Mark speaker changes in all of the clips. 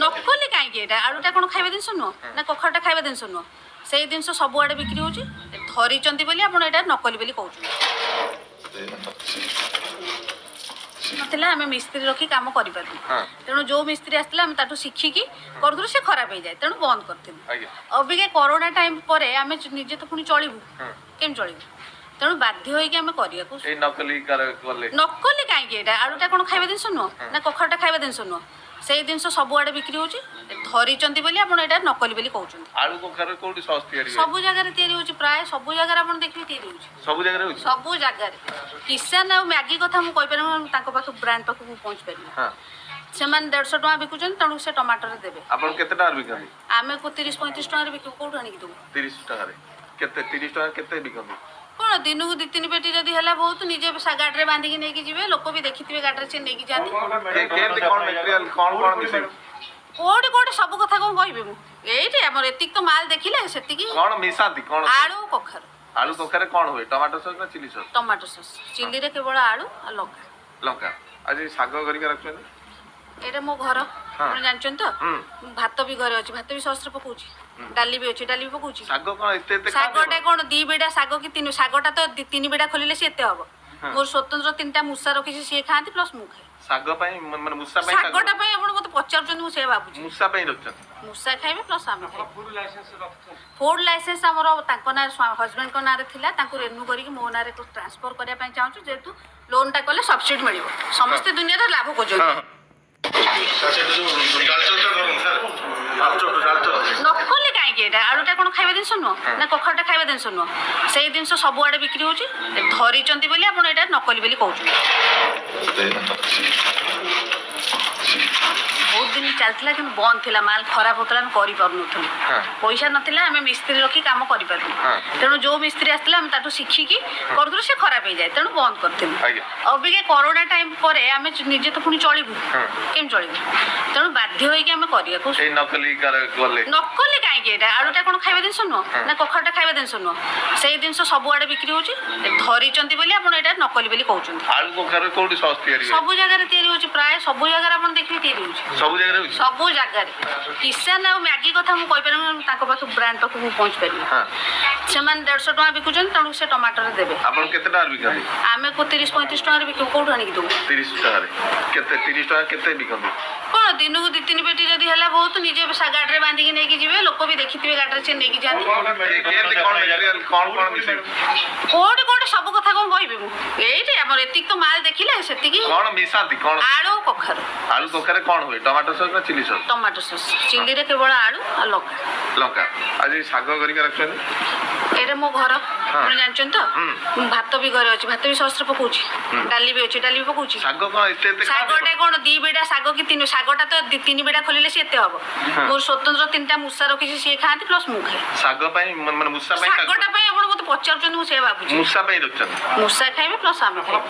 Speaker 1: ନକଲି କାହିଁକି ଏଇଟା ଆଳୁଟା କ'ଣ ଖାଇବା ଜିନିଷ ନୁହଁ ନା କଖାରୁଟା ଖାଇବା ଜିନିଷ ନୁହଁ ସେଇ ଜିନିଷ ସବୁଆଡ଼େ ବିକ୍ରି ହେଉଛି ଧରିଛନ୍ତି ବୋଲି ଆପଣ ଏଇଟା ନକଲି ବୋଲି କହୁଛନ୍ତି ନଥିଲା ଆମେ ମିସ୍ତ୍ରୀ ରଖି କାମ କରିପାରିଲୁ ତେଣୁ ଯେଉଁ ମିସ୍ତ୍ରୀ ଆସିଥିଲା ଆମେ ତାଠୁ ଶିଖିକି କରୁଥିଲୁ ସେ ଖରାପ ହେଇଯାଏ ତେଣୁ ବନ୍ଦ କରିଥିଲୁ ଅବିକା କରୋନା ଟାଇମ୍ ପରେ ଆମେ ନିଜେ ତ ପୁଣି ଚଳିବୁ କେମିତି ଚଳିବୁ ତେଣୁ ବାଧ୍ୟ ହୋଇକି ଆମେ କରିବାକୁ ନକଲି କାହିଁକି ଏଇଟା ଆଳୁଟା କ'ଣ ଖାଇବା ଜିନିଷ ନୁହଁ ନା କଖାରୁଟା ଖାଇବା ଜିନିଷ ନୁହଁ ସେଇ ଜିନିଷ ସବୁଆଡ଼େ ବିକ୍ରି ହେଉଛି ଧରିଛନ୍ତି ବୋଲି ଆପଣ ଏଇଟା ନକଲି ବୋଲି କହୁଛନ୍ତି ସବୁ ଜାଗାରେ ତିଆରି ହେଉଛି ପ୍ରାୟ ସବୁ ଜାଗାରେ ଆପଣ ଦେଖିବେ ତିଆରି ହେଉଛି ସବୁ ଜାଗାରେ କିଷାନ ଆଉ ମ୍ୟାଗି କଥା ମୁଁ କହିପାରିବି ତାଙ୍କ ପାଖକୁ ବ୍ରାଣ୍ଡ ପାଖକୁ ମୁଁ ପହଞ୍ଚି ପାରିବି ସେମାନେ 150 ଟଙ୍କା ବିକୁଛନ୍ତି ତେଣୁ ସେ ଟମାଟୋରେ ଦେବେ
Speaker 2: ଆପଣ କେତେ ଟଙ୍କାରେ ବିକନ୍ତି
Speaker 1: ଆମେ 30-35 ଟଙ୍କାରେ ବିକିବୁ କୋଉଠୁ ଆଣିକି ଦେବୁ
Speaker 2: 30 ଟଙ୍କାରେ କେତେ 30 ଟଙ୍କା କେତେ ବିକନ୍ତି
Speaker 1: କ'ଣ ଦିନକୁ 2-3 ପେଟି ଯଦି ହେଲା ବହୁତ ନିଜେ ଗାଡ଼ିରେ ବାନ୍ଧିକି ନେଇକି ଯିବେ ଲୋକ ବି ଦେଖିଥିବେ ଗାଡ଼ିରେ ସେ ନେଇକି ଯାଆନ୍ତି କୋଉଠି ସବୁ କଥା କ'ଣ କହିବି ମୁଁ ଏଇଠି ଆମର ଏତିକି ତ ମାଲ ଦେଖିଲେ ସେତିକି ଆଳୁ କଖାରୁ
Speaker 2: କ'ଣ ହୁଏ ଟମାଟୋ ସସ୍ ନା ଚିଲି ସସ୍
Speaker 1: ଟମାଟୋ ସସ୍ ଚିଲିରେ କେବଳ ଆଳୁ ଆଉ
Speaker 2: ଲଙ୍କା ଆଜି ଶାଗ କରିକି ରଖୁଛନ୍ତି
Speaker 1: ଏଇଟା ମୋ ଘର ଆପଣ ଜାଣିଛନ୍ତି ତ ଭାତ ବି ଘରେ ଅଛି ଭାତ ବି ସସ୍ରେ ପକଉଛି ଡାଲି ବି ଅଛି ଡାଲି ବି ପକଉଛି ଶାଗଟା କ'ଣ 2 ବିଡ଼ା ଶାଗ କି 3 ଶାଗଟା ତ 3 ବିଡ଼ା ଖୋଲିଲେ ସିଏ ଏତେ ହବ ମୋର ସ୍ୱତନ୍ତ୍ର 3ଟା ମୂଷା ରଖିଛି ସିଏ ଖାଆନ୍ତି ପ୍ଲସ୍ ମୁଁ ଖାଏ
Speaker 2: ଶାଗଟା
Speaker 1: ପାଇଁ ଆପଣ ମୋତେ ପଚାରୁଛନ୍ତି ମୁଁ ସେଇଆ ଭାବୁଛି ମୂଷା ଖାଇବେ ପ୍ଲସ୍ ଆମେ ଖାଇବେ ଫୁଡ୍ ଲାଇସେନ୍ସ ଆମର ତାଙ୍କ ନାଁରେ ହଜବେଣ୍ଡଙ୍କ ନାଁରେ ଥିଲା ତାଙ୍କୁ ରେନ୍ୟୁ କରିକି ମୋ ନାଁରେ ଟ୍ରାନ୍ସଫର କରିବା ପାଇଁ ଚାହୁଁଛୁ ଯେହେତୁ ଲୋନ୍ଟା କଲେ ସବସିଡି ମିଳିବ ସମସ୍ତେ ଦୁନିଆରେ ଲାଭ କରୁଛନ୍ତି ନକଲି କାହିଁକି ଏଇଟା ଆଳୁଟା କ'ଣ ଖାଇବା ଜିନିଷ ନୁହଁ ନା କଖାରୁଟା ଖାଇବା ଜିନିଷ ନୁହଁ ସେଇ ଜିନିଷ ସବୁଆଡ଼େ ବିକ୍ରି ହେଉଛି ଧରିଛନ୍ତି ବୋଲି ଆପଣ ଏଇଟା ନକଲି ବୋଲି କହୁଛନ୍ତି ବହୁତ ଦିନ ଚାଲିଥିଲା କିନ୍ତୁ ବନ୍ଦ ଥିଲା ମାଲ ଖରାପ ହେଉଥିଲା ଆମେ କରିପାରୁନଥିଲୁ ପଇସା ନଥିଲା ଆମେ ମିସ୍ତ୍ରୀ ରଖି କାମ କରିପାରିଲୁ ତେଣୁ ଯେଉଁ ମିସ୍ତ୍ରୀ ଆସିଥିଲା ଆମେ ତାଠୁ ଶିଖିକି କରୁଥିଲୁ ସେ ଖରାପ ହେଇଯାଏ ତେଣୁ ବନ୍ଦ କରିଥିଲୁ ଅବିକା କରୋନା ଟାଇମ୍ ପରେ ଆମେ ନିଜେ ତ ପୁଣି ଚଳିବୁ କେମିତି ଚଳିବୁ ତେଣୁ ବାଧ୍ୟ ହୋଇକି ଆମେ କରିବାକୁ ନକଲି କାହିଁକି ଏଇଟା ଆଳୁଟା କ'ଣ ଖାଇବା ଜିନିଷ ନୁହଁ ନା କଖାରୁଟା ଖାଇବା ଜିନିଷ ନୁହଁ ସେଇ ଜିନିଷ ସବୁଆଡ଼େ ବିକ୍ରି ହେଉଛି ଧରିଛନ୍ତି ବୋଲି ଆପଣ ଏଇଟା ନକଲି ବୋଲି କହୁଛନ୍ତି ସବୁ ଜାଗାରେ ତିଆରି ହେଉଛି ପ୍ରାୟ ସବୁ ଜାଗାରେ ଆପଣ ଦେଖିବେ ତିଆରି ହେଉଛି ସବୁ ଜାଗାରେ କିଷାନ ଆଉ ମ୍ୟାଗି କଥା ମୁଁ କହିପାରିବି ତାଙ୍କ ପାଖକୁ ବ୍ରାଣ୍ଡ ପାଖକୁ ମୁଁ ପହଞ୍ଚି ପାରିବି ସେମାନେ 150 ଟଙ୍କା ବିକୁଛନ୍ତି ତେଣୁ ସେ ଟମାଟୋରେ ଦେବେ ଆମେ 30-35 ଟଙ୍କାରେ ବିକିବୁ କୋଉଠୁ ଆଣିକି ଦେବୁ
Speaker 2: 30 ଟଙ୍କାରେ କେତେ ବିକନ୍ତି
Speaker 1: କ'ଣ ଦିନକୁ 2-3 ପେଟି ଯଦି ହେଲା ବହୁତ ନିଜେ ଗାଡ଼ିରେ ବାନ୍ଧିକି ନେଇକି ଯିବେ ଲୋକ ବି ଦେଖିଥିବେ ଗାଡ଼ିରେ ସେ ନେଇକି ଯାଆନ୍ତି କୋଉଠି ସବୁ କଥା କ'ଣ କହିବି ମୁଁ ଏଇଠି ଆମର ଏତିକି ତ ମାଲ ଦେଖିଲେ ସେତିକି ଆଳୁ କଖାରୁ
Speaker 2: କ'ଣ ହୁଏ ଟମାଟୋ ସସ୍ ନା ଚିଲି ସସ୍
Speaker 1: ଟମାଟୋ ସସ୍ ଚିଲିରେ କେବଳ ଆଳୁ ଆଉ
Speaker 2: ଲଙ୍କା ଆଜି ଶାଗ କରିକି ରଖୁଛନ୍ତି
Speaker 1: ଏଇଟା ମୋ ଘର ଆପଣ ଜାଣିଛନ୍ତି ତ ଭାତ ବି ଘରେ ଅଛି ଭାତ ବି ସସ୍ରେ ପକଉଛି ଡାଲି ବି ଅଛି ଡାଲି ବି ପକଉଛି ଶାଗଟା କ'ଣ 2 ବିଡ଼ା ଶାଗ କି 3 ଶାଗଟା ତ 3 ବିଡ଼ା ଖୋଲିଲେ ସିଏ ଏତେ ହବ ମୋର ସ୍ୱତନ୍ତ୍ର 3ଟା ମୂଷା ରଖିଛି ସିଏ ଖାଆନ୍ତି ପ୍ଲସ୍ ମୁଁ ଖାଏ ଶାଗଟା ପାଇଁ ଆପଣ ମୋତେ ପଚାରୁଛନ୍ତି ମୁଁ ସେଇଆ ଭାବୁଛି ମୂଷା ଖାଇବେ ପ୍ଲସ୍ ଆମେ ଖାଇବେ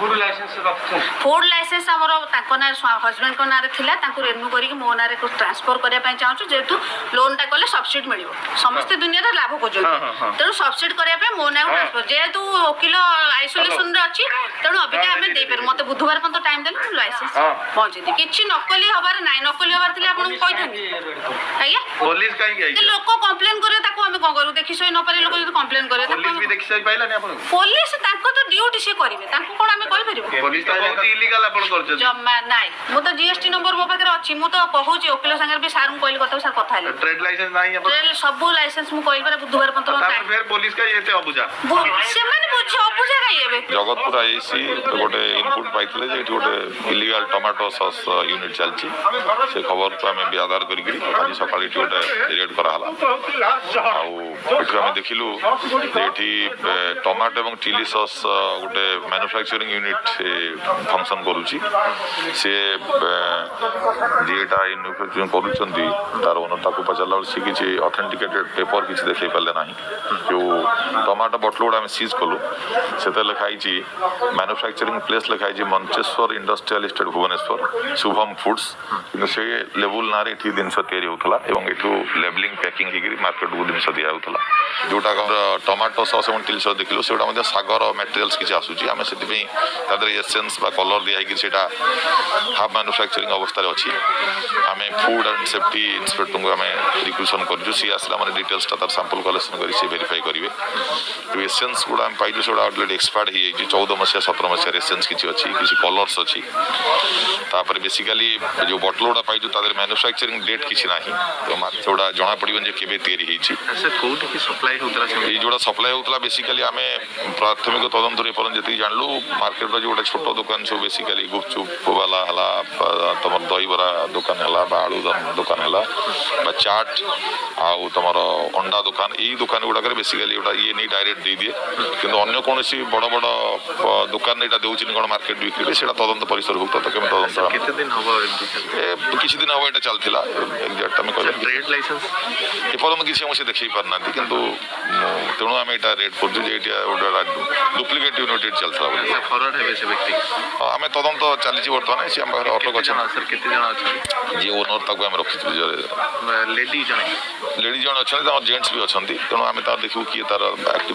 Speaker 1: ଫୁଡ୍ ଲାଇସେନ୍ସ ଆମର ତାଙ୍କ ନାଁରେ ହଜବେଣ୍ଡଙ୍କ ନାଁରେ ଥିଲା ତାଙ୍କୁ ରେନ୍ୟୁ କରିକି ମୋ ନାଁରେ ଟ୍ରାନ୍ସଫର କରିବା ପାଇଁ ଚାହୁଁଛୁ ଯେହେତୁ ଲୋନ୍ଟା କଲେ ସବସିଡି ମିଳିବ ସମସ୍ତେ ଦୁନିଆରେ ଲାଭ କରୁଛନ୍ତି ତେଣୁ ସବସିଡି କରିବା ପାଇଁ ମୋ ନାଁକୁ ଟ୍ରାନ୍ସଫର ଯେହେତୁ ଓକିଲ ଆଇସୋଲେସନରେ ଅଛି ତେଣୁ ଅବିକା ଆମେ ଦେଇପାରିବୁ ମୋତେ ବୁଧବାର ପର୍ଯ୍ୟନ୍ତ ଟାଇମ୍ ଦେଲେ ମୁଁ ଲାଇସେନ୍ସ ପହଞ୍ଚେଇଦେବି କିଛି ନକଲି ହବାର ନାହିଁ ନକଲି ହବାର ଥିଲେ ଆପଣଙ୍କୁ କହିଥାନ୍ତି ଆଜ୍ଞା ଲୋକ କମ୍ପ୍ଲେନ୍ କରିବେ ତାକୁ ଆମେ କ'ଣ କରିବୁ ଦେଖି ଶୋଇ ନପାରିଲେ ଲୋକ ଯଦି କମ୍ପ୍ଲେନ୍ କରିବେ ପୋଲିସ ତାଙ୍କ ତ ଡ୍ୟୁଟି ସିଏ କରିବେ ତାଙ୍କୁ କ'ଣ ଆମେ କହିପାରିବୁ ଜମା ନାହିଁ ମୁଁ ତ GST ନମ୍ବର ମୋ ପାଖରେ ଅଛି ମୁଁ ତ କହୁଛି ଓକିଲ ସାଙ୍ଗରେ ବି ସାର୍ଙ୍କୁ କହିଲି କଥା ସାର୍ କଥା ହେଲେ ସବୁ ଲାଇସେନ୍ସ ମୁଁ କହିଲି ପରେ ବୁଧବାର ପର୍ଯ୍ୟନ୍ତ ସେମାନେ ବୁଝି ଅବୁଝା କାହିଁ ହେବେ
Speaker 3: ଜଗତପୁର ଆଇସି ଗୋଟେ ଇନପୁଟ ପାଇଥିଲେ ଯେ ଏଠି ଗୋଟେ ଇଲିଗାଲ ଟମାଟୋ ସସ୍ ୟୁନିଟ୍ ଚାଲିଛି ସେ ଖବରକୁ ଆମେ ବି ଆଧାର କରିକି ଆଜି ସକାଳେ ଏଠି ଗୋଟେ ରେଡ୍ କରାହେଲା ଆଉ ଏଠୁ ଆମେ ଦେଖିଲୁ ଯେ ଏଠି ଟମାଟୋ ଏବଂ ଚିଲି ସସ୍ ଗୋଟେ ମ୍ୟାନୁଫ୍ୟାକ୍ଚରିଂ ୟୁନିଟ୍ ଫଙ୍କସନ୍ କରୁଛି ସେ ଯିଏଟା ମ୍ୟାନୁଫ୍ୟାକ୍ଚରିଂ କରୁଛନ୍ତି ତାର ଓନର ତାକୁ ପଚାରିଲା ବେଳେ ସେ କିଛି ଅଥେଣ୍ଟିକେଟେଡ୍ ପେପର କିଛି ଦେଖାଇ ପାରିଲେ ନାହିଁ ଯେଉଁ ଟମାଟୋ ବଟଲ ଗୁଡ଼ା ଆମେ ସିଜ୍ କଲୁ ସେଥିରେ ଲେଖା ହେଇଛି ମ୍ୟାନୁଫ୍ୟାକ୍ଚରିଂ ପ୍ଲେସ୍ ଲେଖା ହେଇଛି Mancheswar industrial estate Bhubaneswar Shubham foods କିନ୍ତୁ ସେ ଲେବୁଲ୍ ନାଁରେ ଏଠି ଜିନିଷ ତିଆରି ହେଉଥିଲା ଏବଂ ଏଠୁ ଲେବଲିଂ ପ୍ୟାକିଂ ହେଇକିରି ମାର୍କେଟକୁ ଜିନିଷ ଦିଆହେଉଥିଲା ଯେଉଁଟା ଆମର ଟମାଟୋ ସସ୍ ଏବଂ ଚିଲି ସସ୍ ଦେଖିଲୁ ସେଗୁଡ଼ା ମଧ୍ୟ ଶାଗର ମ୍ୟାଟେରିଆଲ୍ସ लिक्विड्स किसी आसूची आम से एसेंस बा कलर दिखाई से हाफ मैन्युफैक्चरिंग अवस्था अच्छी आम फूड एंड सेफ्टी इन्स्पेक्टर को आम रिक्वेशन कर सी आसला मैंने डिटेल्स तार सैंपल कलेक्शन कर वेरीफाई करेंगे तो एसेंस गुड़ा आम पाइलु से ऑलरेडी एक्सपायर्ड हो जाए 14 मसीहा 17 मसीह एसेंस किसी अच्छी किसी कलर्स अच्छी तापर बेसिकाली जो बटल गुड़ा पाइलु ताদের मैन्युफैक्चरिंग डेट किसी ना तो से गुड़ा जना पड़े केवे तैयारी
Speaker 2: सप्लाई होता
Speaker 3: जोड़ा सप्लाई होता बेसिकाली आम प्राथमिक तदंत जी जानलु मार्केट जो गोटे छोट दुकान सब बेसिकाली गुपचुप वाला है तुम दहीबरा दुकान है आलूदम दुकान है चाट आउ तुम अंडा दुकान यही दुकान गुड़ाक बेसिकाली ये नहीं डायरेक्ट दे दिए कि अन्य कौन बड़ बड़ दुकान यहाँ दूसरी कौन मार्केट बिक्री से तदंत परिसर हो तदंत किसी दिन हम यहाँ चलता एक्जाक्ट आम कह
Speaker 2: ट्रेड लाइसेंस
Speaker 3: एपर्यंत किसी मुझे देखी पारना किंतु तेणु आम यहाँ रेड कर डुप्लिकेट यूनिट चलता
Speaker 2: फरवर्ड है से व्यक्ति
Speaker 3: आम तदंत चली बर्तमान सी आम पाखे अटक अच्छे
Speaker 2: सर केते जण अछन
Speaker 3: जी ओनर ताको आम रखी
Speaker 2: लेडी जण
Speaker 3: लेडीज जन अच्छा जेंट्स भी अच्छा तेणु आम तार देखू किए तार एक्टिव